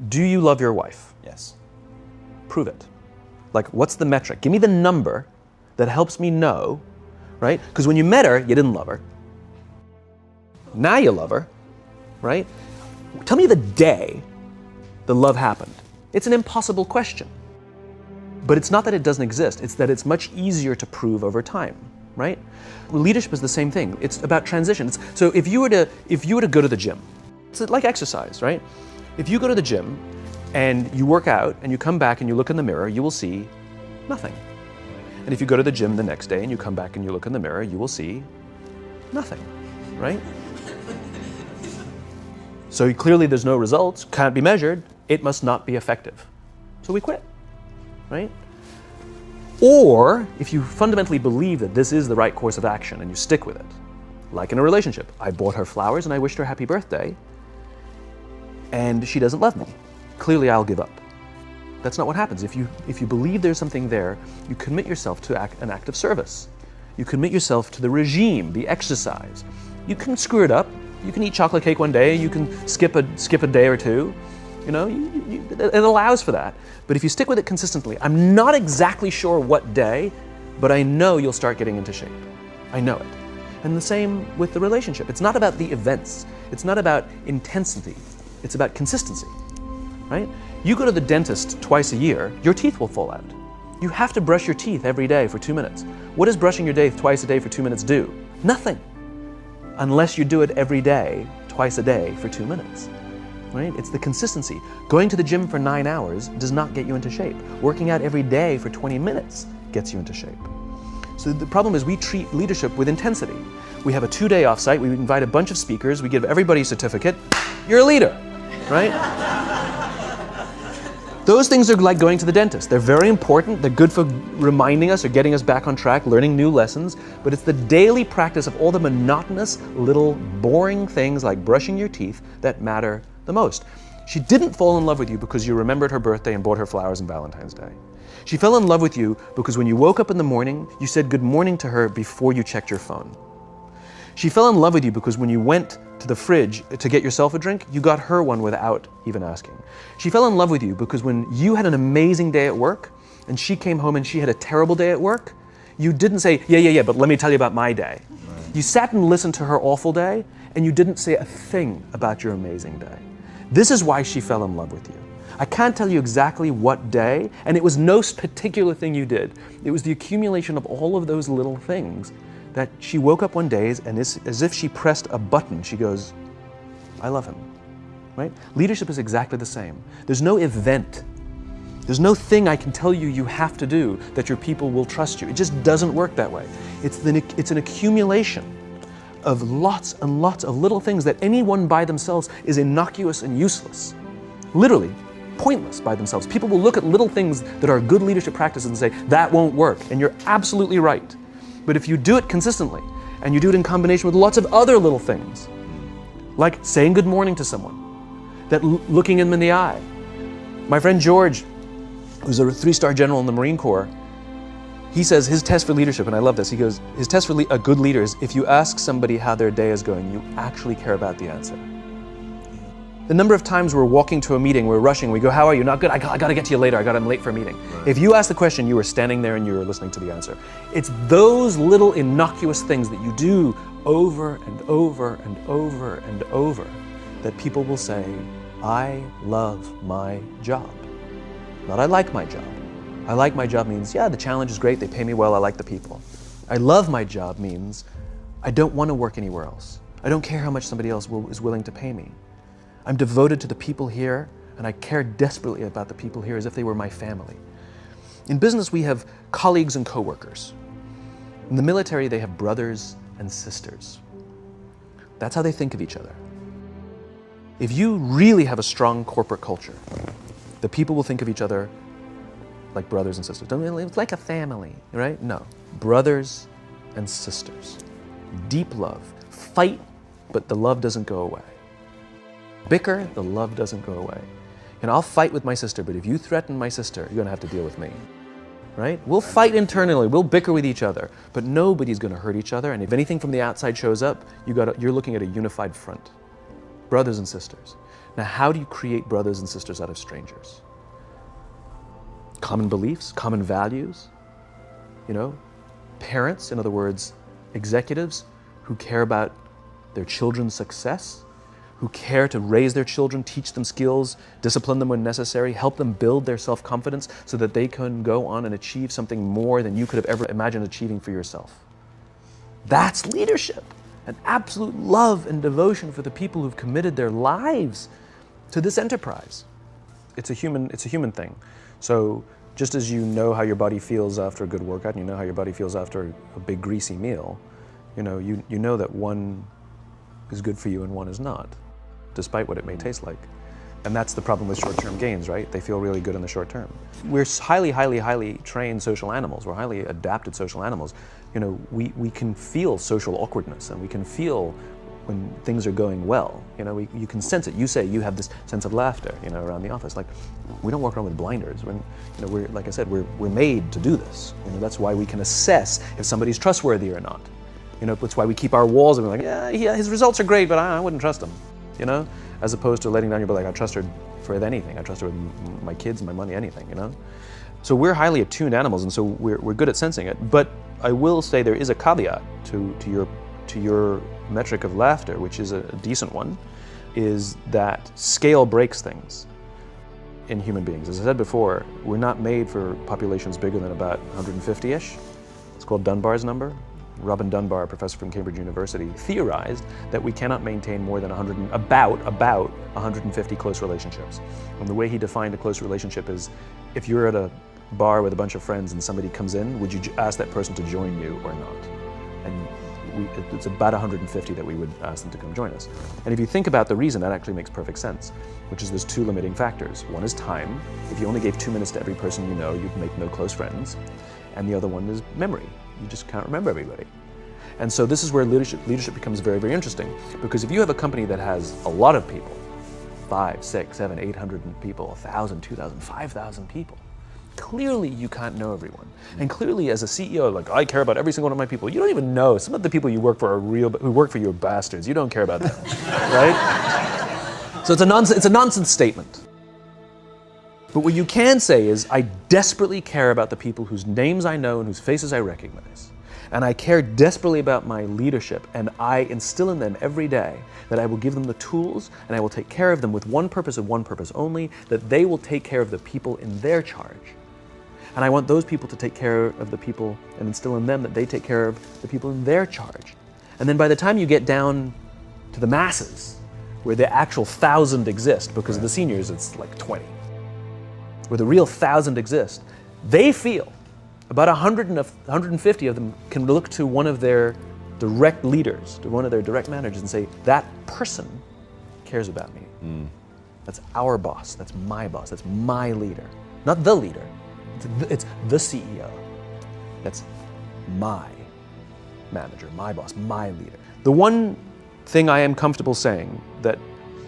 Do you love your wife? Yes. Prove it. Like, what's the metric? Give me the number that helps me know, right? Because when you met her, you didn't love her. Now you love her, right? Tell me the day the love happened. It's an impossible question. But it's not that it doesn't exist, it's that it's much easier to prove over time, right? Leadership is the same thing. It's about transition. So if you were to go to the gym, it's like exercise, right? If you go to the gym and you work out and you come back and you look in the mirror, you will see nothing. And if you go to the gym the next day and you come back and you look in the mirror, you will see nothing, right? So clearly there's no results, can't be measured, it must not be effective. So we quit, right? Or if you fundamentally believe that this is the right course of action and you stick with it, like in a relationship, I bought her flowers and I wished her happy birthday, and she doesn't love me. Clearly I'll give up. That's not what happens. If you believe there's something there, you commit yourself to an act of service. You commit yourself to the regime, the exercise. You can screw it up. You can eat chocolate cake one day, you can skip a day or two. You know, it allows for that. But if you stick with it consistently, I'm not exactly sure what day, but I know you'll start getting into shape. I know it. And the same with the relationship. It's not about the events. It's not about intensity. It's about consistency, right? You go to the dentist twice a year, your teeth will fall out. You have to brush your teeth every day for 2 minutes. What does brushing your teeth twice a day for 2 minutes do? Nothing. Unless you do it every day, twice a day for 2 minutes, right? It's the consistency. Going to the gym for 9 hours does not get you into shape. Working out every day for 20 minutes gets you into shape. So the problem is we treat leadership with intensity. We have a 2-day offsite, we invite a bunch of speakers, we give everybody a certificate, you're a leader, right? Those things are like going to the dentist. They're very important, they're good for reminding us or getting us back on track, learning new lessons, but it's the daily practice of all the monotonous, little, boring things like brushing your teeth that matter the most. She didn't fall in love with you because you remembered her birthday and bought her flowers on Valentine's Day. She fell in love with you because when you woke up in the morning, you said good morning to her before you checked your phone. She fell in love with you because when you went to the fridge to get yourself a drink, you got her one without even asking. She fell in love with you because when you had an amazing day at work and she came home and she had a terrible day at work, you didn't say, yeah, but let me tell you about my day. Right. You sat and listened to her awful day and you didn't say a thing about your amazing day. This is why she fell in love with you. I can't tell you exactly what day, and it was no particular thing you did. It was the accumulation of all of those little things that she woke up one day and as if she pressed a button, she goes, I love him, right? Leadership is exactly the same. There's no event. There's no thing I can tell you you have to do that your people will trust you. It just doesn't work that way. It's an accumulation of lots and lots of little things that anyone by themselves is innocuous and useless. Literally, pointless by themselves. People will look at little things that are good leadership practices and say, that won't work, and you're absolutely right. But if you do it consistently, and you do it in combination with lots of other little things, like saying good morning to someone, that looking them in the eye. My friend George, who's a 3-star general in the Marine Corps, he says his test for leadership, and I love this, he goes, his test for a good leader is if you ask somebody how their day is going, you actually care about the answer. The number of times we're walking to a meeting, we're rushing, we go, how are you? Not good, I gotta get to you later, I'm late for a meeting. Right. If you ask the question, you were standing there and you were listening to the answer. It's those little innocuous things that you do over and over and over and over that people will say, I love my job. Not I like my job. I like my job means, yeah, the challenge is great, they pay me well, I like the people. I love my job means, I don't want to work anywhere else. I don't care how much somebody else is willing to pay me. I'm devoted to the people here, and I care desperately about the people here as if they were my family. In business, we have colleagues and coworkers. In the military, they have brothers and sisters. That's how they think of each other. If you really have a strong corporate culture, the people will think of each other like brothers and sisters. It's like a family, right? No, brothers and sisters. Deep love. Fight, but the love doesn't go away. Bicker, the love doesn't go away. And I'll fight with my sister, but if you threaten my sister, you're gonna have to deal with me, right? We'll fight internally, we'll bicker with each other, but nobody's gonna hurt each other, and if anything from the outside shows up, you're looking at a unified front. brothers and sisters. Now, how do you create brothers and sisters out of strangers? Common beliefs, common values, parents, in other words, executives who care about their children's success, who care to raise their children, teach them skills, discipline them when necessary, help them build their self-confidence so that they can go on and achieve something more than you could have ever imagined achieving for yourself. That's leadership, an absolute love and devotion for the people who've committed their lives to this enterprise. It's a human thing. So just as you know how your body feels after a good workout, and you know how your body feels after a big greasy meal, you know that one is good for you and one is not, despite what it may taste like. And that's the problem with short-term gains, right? They feel really good in the short term. We're highly, highly, highly trained social animals. We're highly adapted social animals. We can feel social awkwardness, and we can feel when things are going well. You can sense it. You say you have this sense of laughter, around the office. Like, we don't walk around with blinders. We're like I said, we're made to do this. That's why we can assess if somebody's trustworthy or not. That's why we keep our walls and we're like, yeah, his results are great, but I wouldn't trust him. As opposed to letting down your, like, I trust her for anything. I trust her with my kids, my money, anything. So we're highly attuned animals, and so we're good at sensing it. But I will say there is a caveat to your metric of laughter, which is a decent one, is that scale breaks things in human beings. As I said before, we're not made for populations bigger than about 150-ish. It's called Dunbar's number. Robin Dunbar, a professor from Cambridge University, theorized that we cannot maintain more than about 150 close relationships. And the way he defined a close relationship is, if you're at a bar with a bunch of friends and somebody comes in, would you ask that person to join you or not? And it's about 150 that we would ask them to come join us. And if you think about the reason, that actually makes perfect sense, which is there's two limiting factors. One is time. If you only gave 2 minutes to every person you know, you'd make no close friends. And the other one is memory. You just can't remember everybody. And so this is where leadership becomes very, very interesting, because if you have a company that has a lot of people, 5, 6, 7, 800 people, 1,000, 2,000, 5,000 people, clearly you can't know everyone. And clearly as a CEO, like, I care about every single one of my people. You don't even know. Some of the people you work for who work for you are bastards. You don't care about them, right? So it's a nonsense statement. But what you can say is, I desperately care about the people whose names I know and whose faces I recognize. And I care desperately about my leadership, and I instill in them every day that I will give them the tools, and I will take care of them with one purpose and one purpose only, that they will take care of the people in their charge. And I want those people to take care of the people and instill in them that they take care of the people in their charge. And then by the time you get down to the masses, where the actual 1,000 exist, because of the seniors it's like 20, where the real 1,000 exist, they feel about 150 of them can look to one of their direct leaders, to one of their direct managers, and say, that person cares about me. That's our boss, that's my leader. Not the leader, it's the CEO. That's my manager, my boss, my leader. The one thing I am comfortable saying that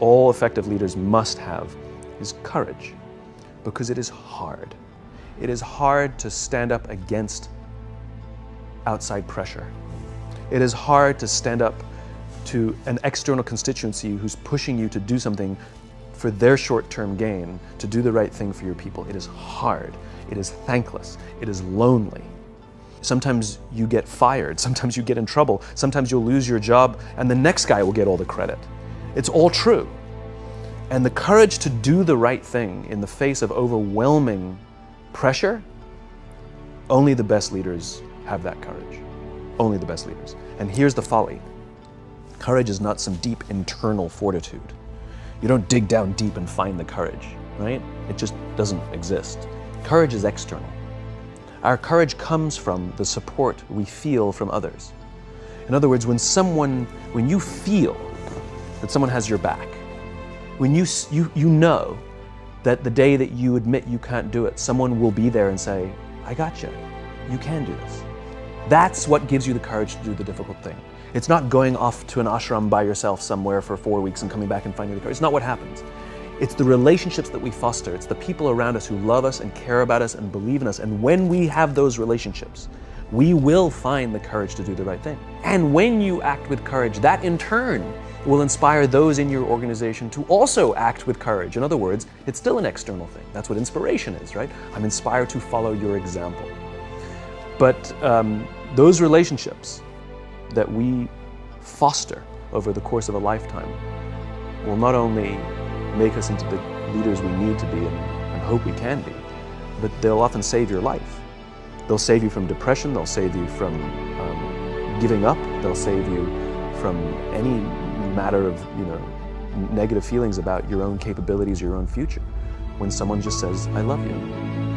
all effective leaders must have is courage. Because it is hard. It is hard to stand up against outside pressure. It is hard to stand up to an external constituency who's pushing you to do something for their short-term gain, to do the right thing for your people. It is hard. It is thankless. It is lonely. Sometimes you get fired. Sometimes you get in trouble. Sometimes you'll lose your job and the next guy will get all the credit. It's all true. And the courage to do the right thing in the face of overwhelming pressure, only the best leaders have that courage. Only the best leaders. And here's the folly. Courage is not some deep internal fortitude. You don't dig down deep and find the courage, right? It just doesn't exist. Courage is external. Our courage comes from the support we feel from others. In other words, when you feel that someone has your back, when you know that the day that you admit you can't do it, someone will be there and say, I got you. You can do this. That's what gives you the courage to do the difficult thing. It's not going off to an ashram by yourself somewhere for 4 weeks and coming back and finding the courage. It's not what happens. It's the relationships that we foster. It's the people around us who love us and care about us and believe in us. And when we have those relationships, we will find the courage to do the right thing. And when you act with courage, that in turn will inspire those in your organization to also act with courage. In other words, it's still an external thing. That's what inspiration is, right? I'm inspired to follow your example. But those relationships that we foster over the course of a lifetime will not only make us into the leaders we need to be and hope we can be, but they'll often save your life. They'll save you from depression, they'll save you from giving up, they'll save you from any matter of negative feelings about your own capabilities, your own future. When someone just says, I love you.